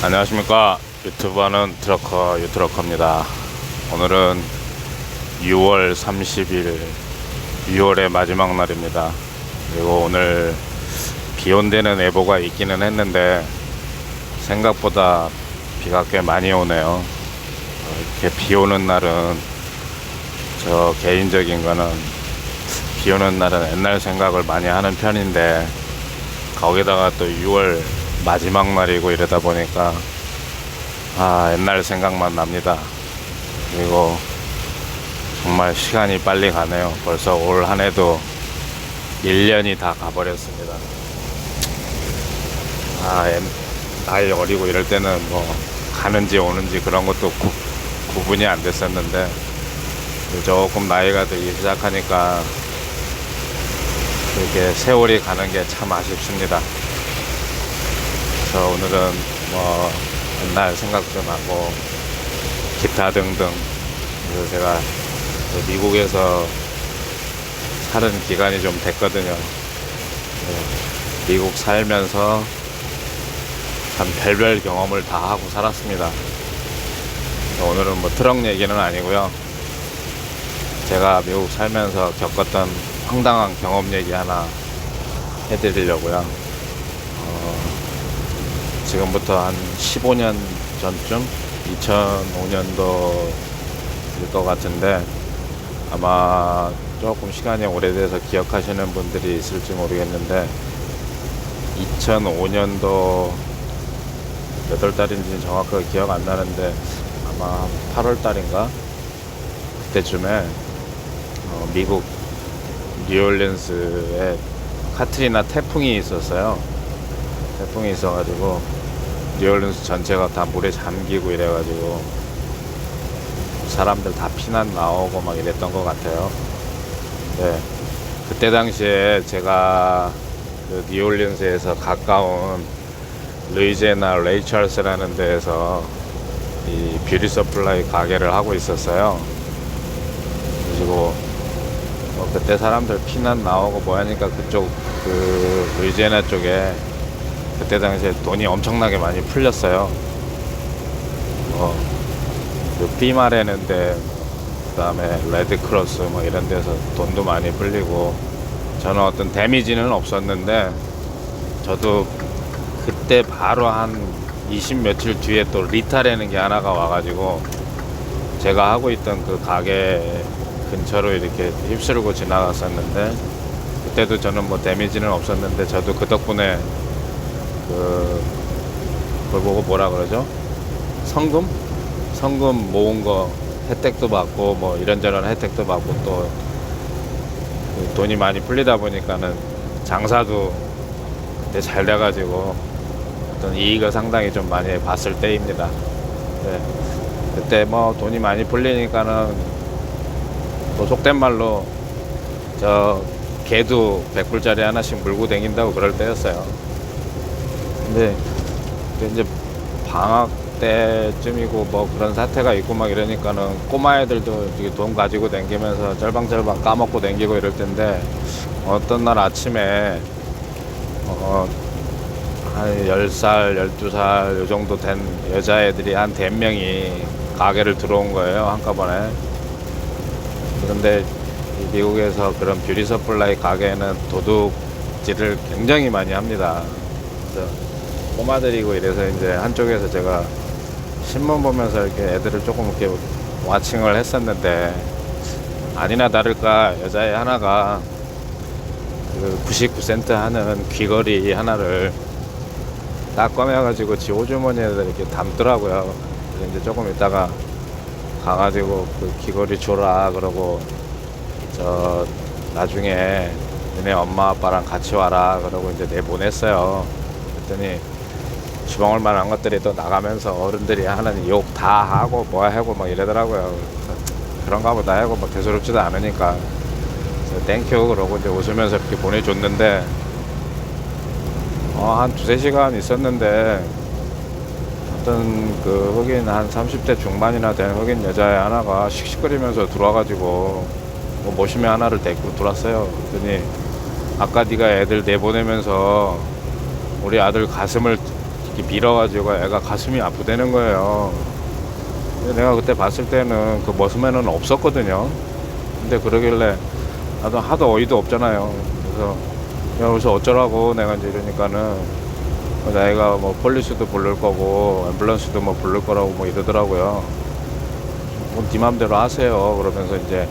안녕하십니까. 유튜브하는 트러커 유트러커입니다. 오늘은 6월 30일 6월의 마지막 날입니다. 그리고 오늘 비 온다는 예보가 있기는 했는데 생각보다 비가 꽤 많이 오네요. 이렇게 비 오는 날은 저 개인적인 거는 비 오는 날은 옛날 생각을 많이 하는 편인데 거기다가 또 6월 마지막 날이고 이러다 보니까 옛날 생각만 납니다. 그리고 정말 시간이 빨리 가네요. 벌써 올 한 해도 1년이 다 가버렸습니다. 나이 어리고 이럴 때는 뭐 가는지 오는지 그런 것도 구분이 안 됐었는데 조금 나이가 들기 시작하니까 이렇게 세월이 가는 게 참 아쉽습니다. 그래서 오늘은 뭐 옛날 생각도 나고 기타 등등. 그래서 제가 미국에서 살은 기간이 좀 됐거든요. 미국 살면서 참 별별 경험을 다 하고 살았습니다. 오늘은 뭐 트럭 얘기는 아니고요. 제가 미국 살면서 겪었던 황당한 경험 얘기 하나 해드리려고요. 지금부터 한 15년 전쯤 2005년도일 것 같은데 아마 조금 시간이 오래돼서 기억하시는 분들이 있을지 모르겠는데 2005년도 몇 월 달인지 정확하게 기억 안 나는데 아마 8월 달인가 그때쯤에 미국 뉴올리언스에 카트리나 태풍이 있었어요. 태풍이 있어가지고 뉴올리언스 전체가 다 물에 잠기고 이래가지고 사람들 다 피난 나오고 막 이랬던 것 같아요. 네, 그때 당시에 제가 그 뉴올리언스에서 가까운 루이지애나 레이찰스라는 데에서 이 뷰티 서플라이 가게를 하고 있었어요. 그리고 그때 사람들 피난 나오고 뭐 하니까 그쪽 그 루이지애나 쪽에 그때 당시에 돈이 엄청나게 많이 풀렸어요. 그 피마라는데 그 다음에 레드크로스 뭐 이런 데서 돈도 많이 풀리고 저는 어떤 데미지는 없었는데 저도 그때 바로 한 20 며칠 뒤에 또 리타라는 게 하나가 와가지고 제가 하고 있던 그 가게 근처로 이렇게 휩쓸고 지나갔었는데 그때도 저는 뭐 데미지는 없었는데 저도 그 덕분에 그걸 보고 뭐라 그러죠? 성금 모은 거 혜택도 받고 뭐 이런저런 혜택도 받고 또 돈이 많이 풀리다 보니까는 장사도 그때 잘 돼가지고 어떤 이익을 상당히 좀 많이 봤을 때입니다. 네. 그때 뭐 돈이 많이 풀리니까는 또 속된 말로 저 개도 100불짜리 하나씩 물고 다닌다고 그럴 때였어요. 근데 이제 방학 때쯤이고 뭐 그런 사태가 있고 막 이러니까는 꼬마 애들도 돈 가지고 다니면서 쩔방쩔방 까먹고 다니고 이럴 텐데 어떤 날 아침에 한 10살, 12살 요 정도 된 여자애들이 한 100명이 가게를 들어온 거예요, 한꺼번에. 그런데 미국에서 그런 뷰티 서플라이 가게는 도둑질을 굉장히 많이 합니다. 그래서 꼬마들이고 이래서 이제 한쪽에서 제가 신문 보면서 이렇게 애들을 조금 이렇게 와칭을 했었는데 아니나 다를까 여자애 하나가 그 99센트 하는 귀걸이 하나를 딱 꺼내가지고 지 호주머니에다 이렇게 담더라고요. 그래서 이제 조금 있다가 가가지고 그 귀걸이 줘라 그러고 저 나중에 너네 엄마 아빠랑 같이 와라 그러고 이제 내보냈어요. 그랬더니 주방을 만한 것들이 또 나가면서 어른들이 하는 욕 다 하고 뭐 하고 막 이러더라고요. 그런가 보다 하고 막 대수롭지도 않으니까 땡큐 그러고 이제 웃으면서 이렇게 보내줬는데 한 2-3시간 있었는데 어떤 그 흑인 한 30대 중반이나 된 흑인 여자애 하나가 씩씩거리면서 들어와가지고 뭐 모시매 하나를 데리고 들어왔어요. 그랬더니 아까 네가 애들 내보내면서 우리 아들 가슴을 이렇게 밀어가지고 애가 가슴이 아프다는 거예요. 근데 내가 그때 봤을 때는 그 머스맨은 없었거든요. 근데 그러길래 나도 하도 어이도 없잖아요. 그래서 야, 그래서 어쩌라고 내가 이제 이러니까는 나이가 뭐 폴리스도 부를 거고 앰뷸런스도 뭐 부를 거라고 뭐 이러더라고요. 뭐 네 맘대로 하세요. 그러면서 이제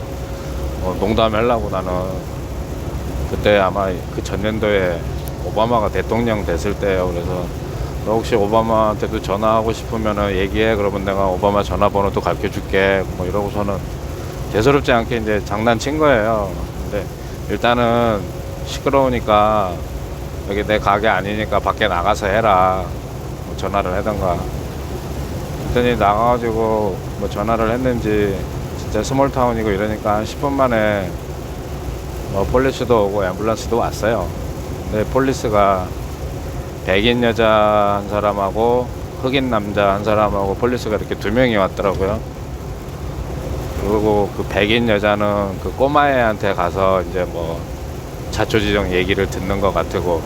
농담하려고 나는 그때 아마 그 전년도에 오바마가 대통령 됐을 때예요. 그래서 너 혹시 오바마한테도 전화하고 싶으면은 얘기해. 그러면 내가 오바마 전화번호도 가르쳐 줄게. 뭐 이러고서는 대수롭지 않게 이제 장난친 거예요. 근데 일단은 시끄러우니까 여기 내 가게 아니니까 밖에 나가서 해라. 뭐 전화를 하던가. 그랬더니 나가가지고 뭐 전화를 했는지 진짜 스몰타운이고 이러니까 한 10분 만에 폴리스도 오고 앰뷸런스도 왔어요. 근데 폴리스가 백인 여자 한 사람하고 흑인 남자 한 사람하고 폴리스가 이렇게 2명이 왔더라고요. 그리고 그 백인 여자는 그 꼬마애한테 가서 이제 뭐 자초지종 얘기를 듣는 것 같고,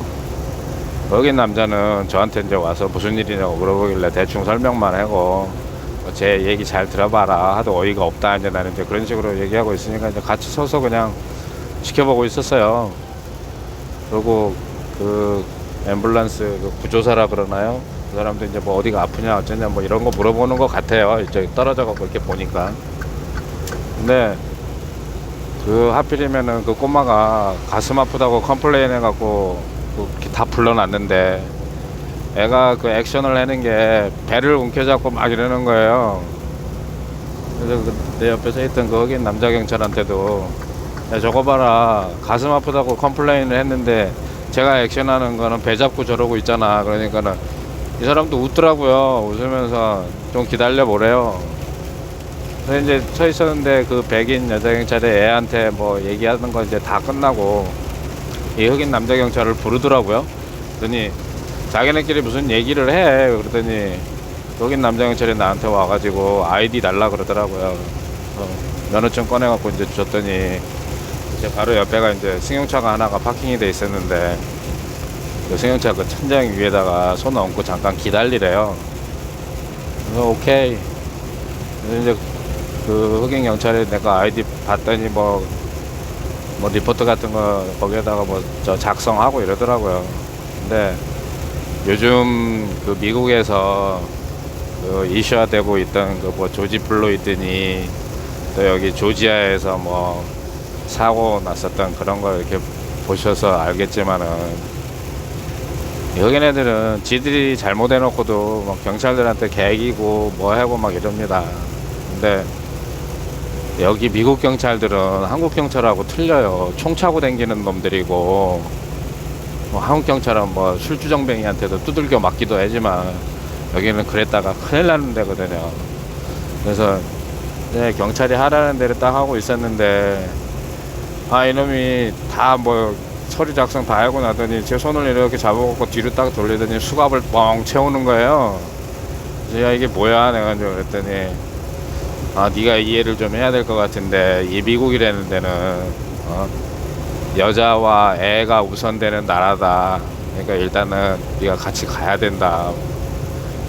흑인 남자는 저한테 이제 와서 무슨 일이냐고 물어보길래 대충 설명만 하고 제 얘기 잘 들어봐라 하도 어이가 없다. 이제 나는 이제 그런 식으로 얘기하고 있으니까 이제 같이 서서 그냥 지켜보고 있었어요. 그리고 그 앰뷸런스 그 구조사라 그러나요? 그 사람도 이제 뭐 어디가 아프냐 어쩌냐 뭐 이런 거 물어보는 것 같아요. 이제 떨어져 갖고 이렇게 보니까. 근데 그 하필이면은 그 꼬마가 가슴 아프다고 컴플레인 해갖고 그 다 불러놨는데 애가 그 액션을 하는 게 배를 움켜잡고 막 이러는 거예요. 그래서 내 옆에 서 있던 그 흑인 남자 경찰한테도 야 저거 봐라 가슴 아프다고 컴플레인을 했는데 제가 액션하는 거는 배 잡고 저러고 있잖아. 그러니까는 이 사람도 웃더라고요. 웃으면서 좀 기다려 보래요. 그래서 이제 서 있었는데 그 백인 여자 경찰이 애한테 뭐 얘기하는 거 이제 다 끝나고 이 흑인 남자 경찰을 부르더라고요. 그랬더니 자기네끼리 무슨 얘기를 해. 그러더니 흑인 남자 경찰이 나한테 와가지고 아이디 달라 그러더라고요. 면허증 꺼내갖고 이제 줬더니 이제 바로 옆에가 이제 승용차가 하나가 파킹이 돼 있었는데 그 승용차 그 천장 위에다가 손 얹고 잠깐 기다리래요. 그래서 오케이. 그래서 이제 그 흑인 경찰이 내가 아이디 봤더니 뭐 리포트 같은 거 거기에다가 뭐 저 작성하고 이러더라고요. 근데 요즘 그 미국에서 그 이슈화되고 있던 그 뭐 조지 플로이드니 또 여기 조지아에서 뭐 사고 났었던 그런 거 이렇게 보셔서 알겠지만은 흑인 애들은 지들이 잘못해놓고도 막 경찰들한테 개기고 뭐 하고 막 이럽니다. 근데 여기 미국 경찰들은 한국 경찰하고 틀려요. 총 차고 다니는 놈들이고 뭐 한국 경찰은 뭐 술주정뱅이한테도 두들겨 맞기도 하지만 여기는 그랬다가 큰일 나는 데거든요. 그래서 네, 경찰이 하라는 대로 딱 하고 있었는데 이놈이 다 뭐 서류 작성 다 하고 나더니 제 손을 이렇게 잡아갖고 뒤로 딱 돌리더니 수갑을 뻥 채우는 거예요. 그래서 야 이게 뭐야 내가 이제 그랬더니 네가 이해를 좀 해야 될 것 같은데 이 미국이라는 데는 여자와 애가 우선되는 나라다. 그러니까 일단은 네가 같이 가야 된다.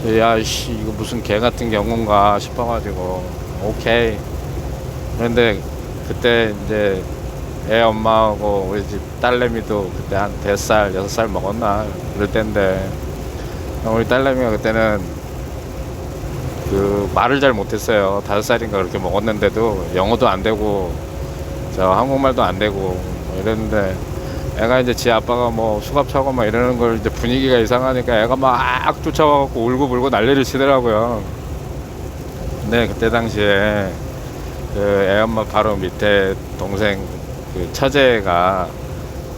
야씨 이거 무슨 개 같은 경우인가 싶어가지고 오케이. 그런데 그때 이제 애 엄마하고 우리 집 딸내미도 그때 한 5살 6살 먹었나 그럴 때인데 우리 딸내미가 그때는 그 말을 잘 못했어요. 5살인가 그렇게 먹었는데도 영어도 안 되고 저 한국말도 안 되고 뭐 이랬는데 애가 이제 지 아빠가 뭐 수갑 차고 막 이러는 걸 이제 분위기가 이상하니까 애가 막 쫓아가고 울고 불고 난리를 치더라고요. 근데 그때 당시에 그 애 엄마 바로 밑에 동생 그 처제가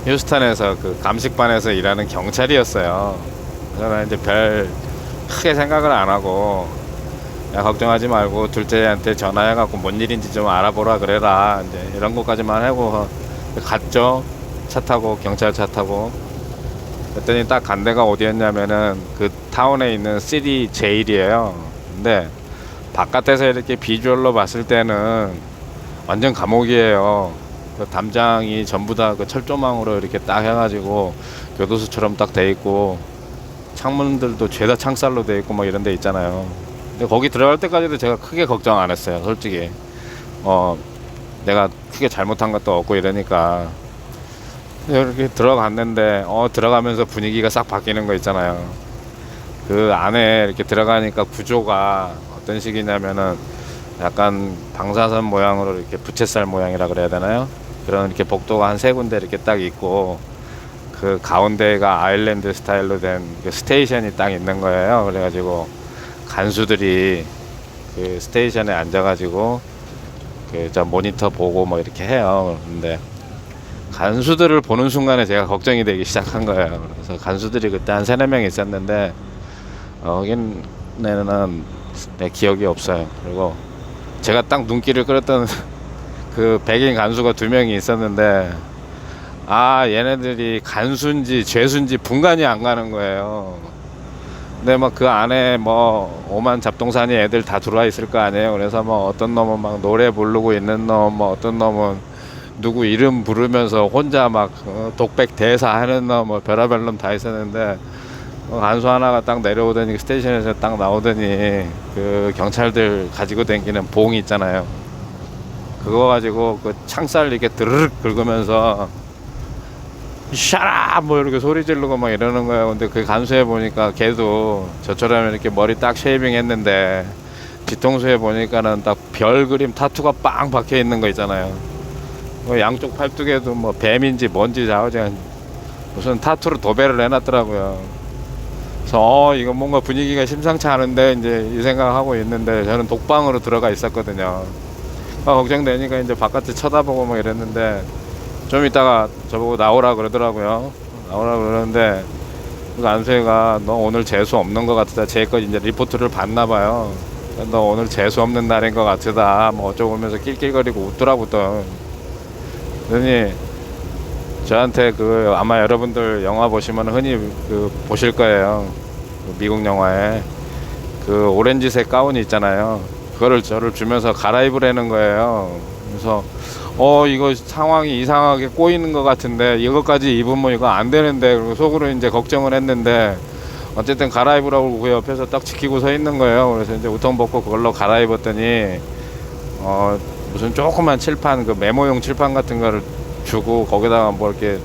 휴스턴에서 그 감식반에서 일하는 경찰이었어요. 그래서 이제 별 크게 생각을 안 하고 야 걱정하지 말고 둘째한테 전화해갖고 뭔 일인지 좀 알아보라 그래라 이제 이런 것까지만 하고 갔죠. 차 타고 경찰차 타고 그랬더니 딱 간 데가 어디였냐면은 그 타운에 있는 시티 제일이에요. 근데 바깥에서 이렇게 비주얼로 봤을 때는 완전 감옥이에요. 그 담장이 전부 다 그 철조망으로 이렇게 딱 해가지고 교도소처럼 딱 돼 있고 창문들도 죄다 창살로 돼 있고 막 이런 데 있잖아요. 근데 거기 들어갈 때까지도 제가 크게 걱정 안 했어요, 솔직히. 내가 크게 잘못한 것도 없고 이러니까. 이렇게 들어갔는데 들어가면서 분위기가 싹 바뀌는 거 있잖아요. 그 안에 이렇게 들어가니까 구조가 어떤 식이냐면은 약간 방사선 모양으로 이렇게 부채살 모양이라 그래야 되나요? 그런 이렇게 복도가 한 세 군데 이렇게 딱 있고, 그 가운데가 아일랜드 스타일로 된 그 스테이션이 딱 있는 거예요. 그래가지고 간수들이 그 스테이션에 앉아가지고 그 저 모니터 보고 뭐 이렇게 해요. 근데 간수들을 보는 순간에 제가 걱정이 되기 시작한 거예요. 그래서 간수들이 그때 한 3-4명 있었는데 거기는 내 기억이 없어요. 그리고 제가 딱 눈길을 끌었던 그 백인 간수가 2명이 있었는데, 얘네들이 간수인지 죄수인지 분간이 안 가는 거예요. 근데 막 그 안에 뭐 오만 잡동사니 애들 다 들어와 있을 거 아니에요. 그래서 뭐 어떤 놈은 막 노래 부르고 있는 놈, 뭐 어떤 놈은 누구 이름 부르면서 혼자 막 독백 대사 하는 놈, 뭐 별의별 놈 다 있었는데, 간수 하나가 딱 내려오더니 스테이션에서 딱 나오더니 그 경찰들 가지고 다니는 봉 있잖아요. 그거 가지고 그 창살 이렇게 드르륵 긁으면서 샤라 뭐 이렇게 소리 지르고 막 이러는 거예요. 근데 그 간수해 보니까 걔도 저처럼 이렇게 머리 딱 쉐이빙 했는데, 뒤통수에 보니까는 딱 별 그림 타투가 빵 박혀 있는 거 있잖아요. 양쪽 팔뚝에도 뭐 뱀인지 뭔지 자우지 무슨 타투로 도배를 해놨더라고요. 그래서 이거 뭔가 분위기가 심상치 않은데 이제 이 생각하고 있는데, 저는 독방으로 들어가 있었거든요. 걱정되니까 이제 바깥에 쳐다보고 막 이랬는데, 좀 이따가 저보고 나오라 그러더라고요. 나오라 그러는데 그 안수혜가 너 오늘 재수 없는 것 같다. 제 거 이제 리포트를 봤나봐요. 너 오늘 재수 없는 날인 것 같다. 뭐 어쩌고 하면서 낄낄거리고 웃더라고 또. 그러니 저한테 그 아마 여러분들 영화 보시면 흔히 그 보실 거예요. 그 미국 영화에 그 오렌지색 가운이 있잖아요. 그거를 저를 주면서 갈아입으라는 거예요. 그래서 이거 상황이 이상하게 꼬이는 것 같은데 이것까지 입으면 이거 안 되는데, 그리고 속으로 이제 걱정을 했는데 어쨌든 갈아입으라고 그 옆에서 딱 지키고 서 있는 거예요. 그래서 이제 우통 벗고 그걸로 갈아입었더니 무슨 조그만 칠판, 그 메모용 칠판 같은 거를 주고 거기다가 뭐 이렇게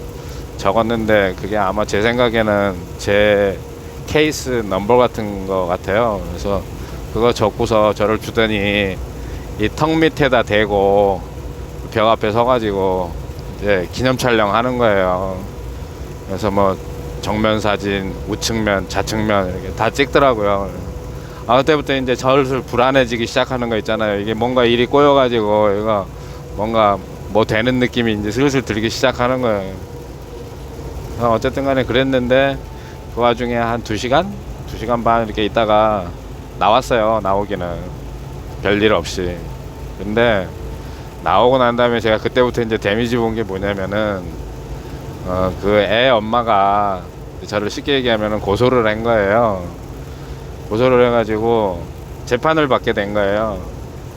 적었는데, 그게 아마 제 생각에는 제 케이스 넘버 같은 거 같아요. 그래서 그거 적고서 저를 주더니 이 턱 밑에다 대고 벽 앞에 서가지고 이제 기념 촬영 하는 거예요. 그래서 뭐 정면 사진, 우측면, 좌측면 이렇게 다 찍더라고요. 그때부터 이제 슬슬 불안해지기 시작하는 거 있잖아요. 이게 뭔가 일이 꼬여가지고 이거 뭔가 뭐 되는 느낌이 이제 슬슬 들기 시작하는 거예요. 어쨌든 간에 그랬는데 그 와중에 한 2시간? 2시간 반 이렇게 있다가 나왔어요. 나오기는 별일 없이. 근데 나오고 난 다음에 제가 그때부터 이제 데미지 본 게 뭐냐면은 그 애 엄마가 저를 쉽게 얘기하면은 고소를 한 거예요. 고소를 해가지고 재판을 받게 된 거예요.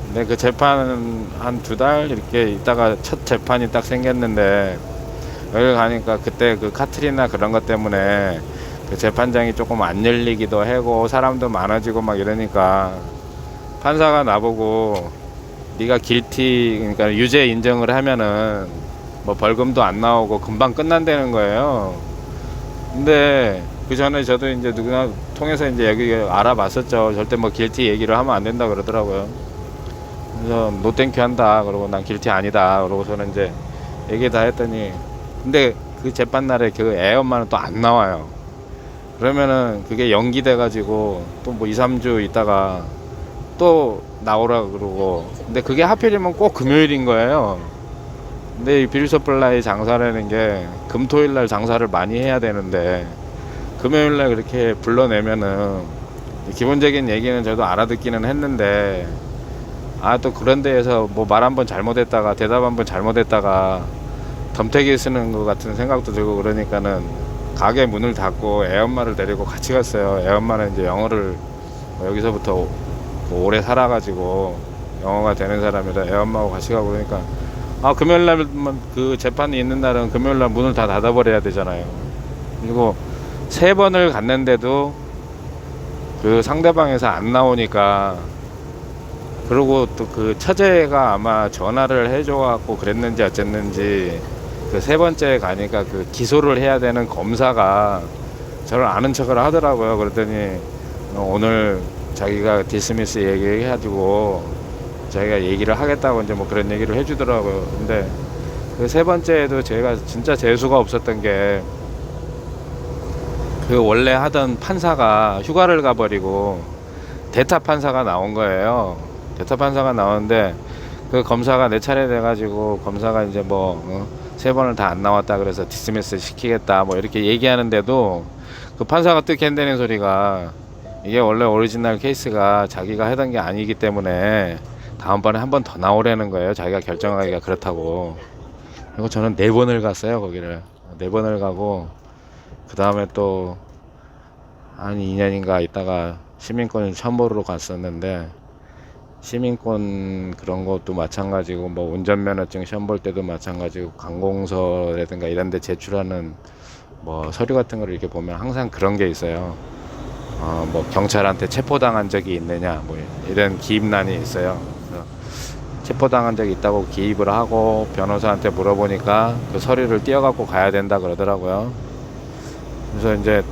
근데 그 재판은 한 2달 이렇게 있다가 첫 재판이 딱 생겼는데, 여기 가니까 그때 그 카트리나 그런 것 때문에 그 재판장이 조금 안 열리기도 하고 사람도 많아지고 막 이러니까 판사가 나보고 네가 길티, 그러니까 유죄 인정을 하면은 뭐 벌금도 안 나오고 금방 끝난다는 거예요. 근데 그 전에 저도 이제 누구나 통해서 이제 여기 알아봤었죠. 절대 뭐 길티 얘기를 하면 안 된다 그러더라고요. 그래서 노땡큐 한다 그러고 난 길티 아니다 그러고서는 이제 얘기 다 했더니, 근데 그 재판 날에 그 애 엄마는 또 안 나와요. 그러면은 그게 연기돼 가지고 또 뭐 2-3주 있다가 또 나오라 그러고, 근데 그게 하필이면 꼭 금요일인 거예요. 근데 이 빌서플라이 장사라는 게 금토일날 장사를 많이 해야 되는데, 금요일날 그렇게 불러내면은 기본적인 얘기는 저도 알아듣기는 했는데, 또 그런 데에서 뭐 말 한번 잘못했다가 대답 한번 잘못했다가 덤태기 쓰는 것 같은 생각도 들고, 그러니까는 가게 문을 닫고 애 엄마를 데리고 같이 갔어요. 애 엄마는 이제 영어를 여기서부터 뭐 오래 살아가지고 영어가 되는 사람이라 애 엄마하고 같이 가고, 그러니까 금요일날 그 재판이 있는 날은 금요일날 문을 다 닫아버려야 되잖아요. 그리고 3번을 갔는데도 그 상대방에서 안 나오니까, 그리고 또 그 처제가 아마 전화를 해줘갖고 그랬는지 어쨌는지 그 3번째 가니까 그 기소를 해야 되는 검사가 저를 아는 척을 하더라고요. 그랬더니 오늘 자기가 디스미스 얘기해가지고 자기가 얘기를 하겠다고 이제 뭐 그런 얘기를 해주더라고요. 근데 그 3번째에도 제가 진짜 재수가 없었던 게, 그 원래 하던 판사가 휴가를 가버리고 대타 판사가 나온 거예요. 대타 판사가 나오는데 그 검사가 내 차례 돼가지고 검사가 이제 뭐 3번을 다 안 나왔다 그래서 디스미스 시키겠다 뭐 이렇게 얘기하는데도 그 판사가 뜻캔대는 소리가, 이게 원래 오리지널 케이스가 자기가 하던 게 아니기 때문에 다음번에 한 번 더 나오라는 거예요. 자기가 결정하기가 그렇다고. 그리고 저는 4번을 갔어요. 거기를 4번을 가고, 그 다음에 또 한 2년인가 있다가 시민권 시험 보러 갔었는데, 시민권 그런 것도 마찬가지고, 뭐 운전면허증 시험 볼 때도 마찬가지고, 관공서라든가 이런 데 제출하는 뭐 서류 같은 걸 이렇게 보면 항상 그런 게 있어요. 뭐 경찰한테 체포당한 적이 있느냐 뭐 이런 기입란이 있어요. 그래서 체포당한 적이 있다고 기입을 하고 변호사한테 물어보니까 그 서류를 띄어갖고 가야 된다 그러더라고요. 그래서 이제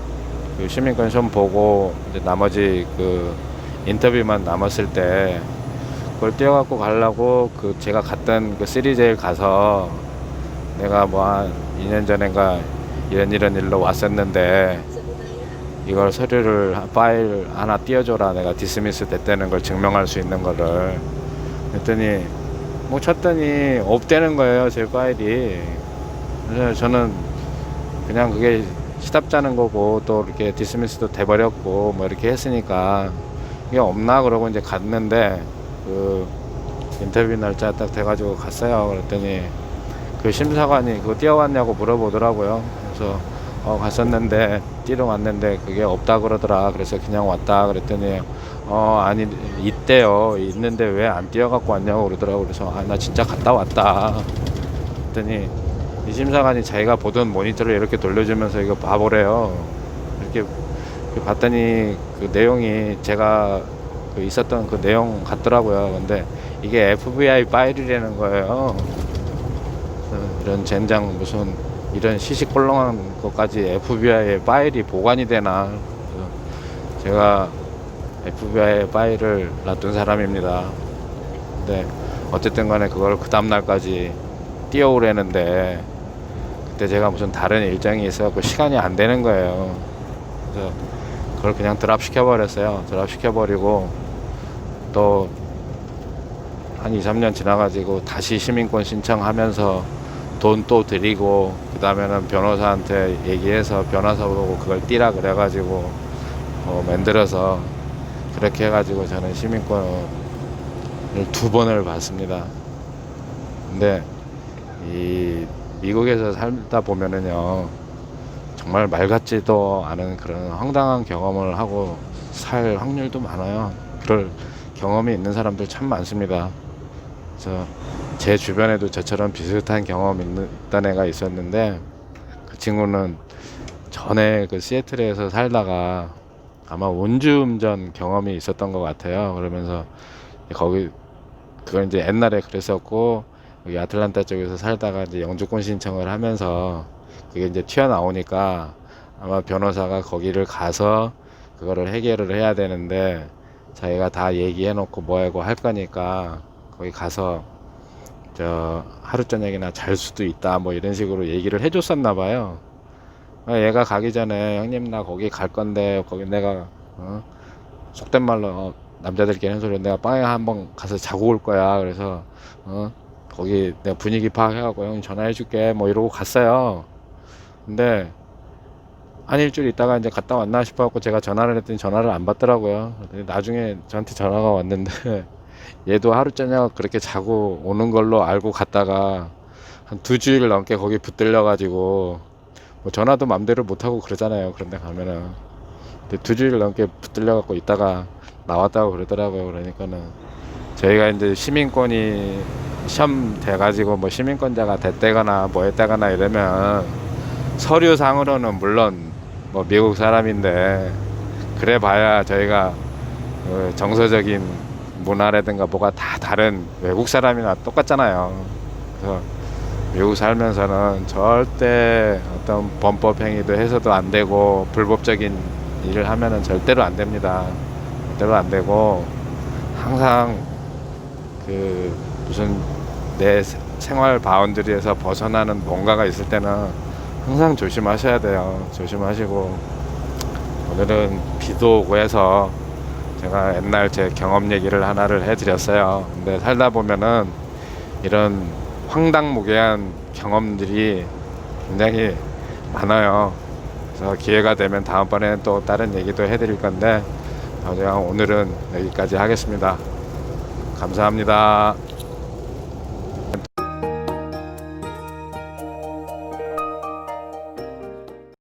그 시민권 시험 보고 이제 나머지 그 인터뷰만 남았을 때 그걸 띄어갖고 가려고 그 제가 갔던 그 3제일 가서, 내가 뭐 한 2년 전인가 이런 일로 왔었는데 이걸 서류를 파일 하나 띄워줘라, 내가 디스미스 됐다는 걸 증명할 수 있는 거를. 그랬더니 뭐 쳤더니 없다는 거예요, 제 파일이. 그래서 저는 그냥 그게 시답자는 거고 또 이렇게 디스미스도 돼버렸고 뭐 이렇게 했으니까 이게 없나 그러고 이제 갔는데, 그 인터뷰 날짜 딱 돼가지고 갔어요. 그랬더니 그 심사관이 그거 띄어왔냐고 물어보더라고요. 그래서 갔었는데 띄러 왔는데 그게 없다 그러더라. 그래서 그냥 왔다 그랬더니 아니 있대요. 있는데 왜 안 띄어갖고 왔냐고 그러더라고. 그래서 나 진짜 갔다 왔다 그랬더니 이 심사관이 자기가 보던 모니터를 이렇게 돌려주면서 이거 봐보래요. 이렇게 봤더니 그 내용이 제가 그 있었던 그 내용 같더라고요. 근데 이게 FBI 파일이라는 거예요. 이런 젠장 무슨 이런 시시콜롱한 것까지 FBI의 파일이 보관이 되나. 제가 FBI의 파일을 놔둔 사람입니다. 근데 어쨌든 간에 그걸 그 다음날까지 띄워오려는데 그때 제가 무슨 다른 일정이 있어서 시간이 안 되는 거예요. 그래서 그걸 그냥 드랍 시켜버렸어요. 드랍 시켜버리고 또 한 2, 3년 지나가지고 다시 시민권 신청하면서 돈 또 드리고, 그 다음에는 변호사한테 얘기해서 변호사 보고 그걸 띄라 그래가지고 만들어서 그렇게 해가지고 저는 시민권을 2번을 받습니다. 근데 이 미국에서 살다 보면은요, 정말 말 같지도 않은 그런 황당한 경험을 하고 살 확률도 많아요. 그럴 경험이 있는 사람들 참 많습니다. 그래서 제 주변에도 저처럼 비슷한 경험이 있던 애가 있었는데, 그 친구는 전에 그 시애틀에서 살다가 아마 운주운전 경험이 있었던 것 같아요. 그러면서 거기 그걸 이제 옛날에 그랬었고, 여기 아틀란타 쪽에서 살다가 이제 영주권 신청을 하면서 그게 이제 튀어나오니까 아마 변호사가 거기를 가서 그거를 해결을 해야 되는데, 자기가 다 얘기해놓고 뭐하고 할 거니까 거기 가서 하루 저녁이나 잘 수도 있다 뭐 이런 식으로 얘기를 해줬었나 봐요. 얘가 가기 전에 형님 나 거기 갈 건데 거기 내가 속된 말로 남자들끼리 하는 소리, 내가 빵에 한번 가서 자고 올 거야. 그래서 거기 내가 분위기 파악해갖고 형 전화해 줄게 뭐 이러고 갔어요. 근데 한 일주일 있다가 이제 갔다 왔나 싶어갖고 제가 전화를 했더니 전화를 안 받더라고요. 나중에 저한테 전화가 왔는데 얘도 하루 저녁 그렇게 자고 오는 걸로 알고 갔다가 한 2주일 넘게 거기 붙들려가지고, 뭐 전화도 맘대로 못하고 그러잖아요, 그런데 가면은. 근데 2주일 넘게 붙들려갖고 있다가 나왔다고 그러더라고요. 그러니까는 저희가 이제 시민권이 시험 돼가지고 뭐 시민권자가 됐다거나 뭐 했다거나 이러면 서류상으로는 물론 뭐 미국 사람인데 그래 봐야 저희가 정서적인 문화라든가 뭐가 다 다른 외국 사람이나 똑같잖아요. 그래서 미국 살면서는 절대 어떤 범법 행위도 해서도 안 되고 불법적인 일을 하면은 절대로 안 됩니다. 절대로 안 되고 항상 그 무슨 내 생활 바운드리에서 벗어나는 뭔가가 있을 때는 항상 조심하셔야 돼요. 조심하시고 오늘은 비도 오고 해서 제가 옛날 제 경험 얘기를 하나를 해드렸어요. 근데 살다 보면은 이런 황당무계한 경험들이 굉장히 많아요. 그래서 기회가 되면 다음번에는 또 다른 얘기도 해드릴 건데 그냥 오늘은 여기까지 하겠습니다. 감사합니다.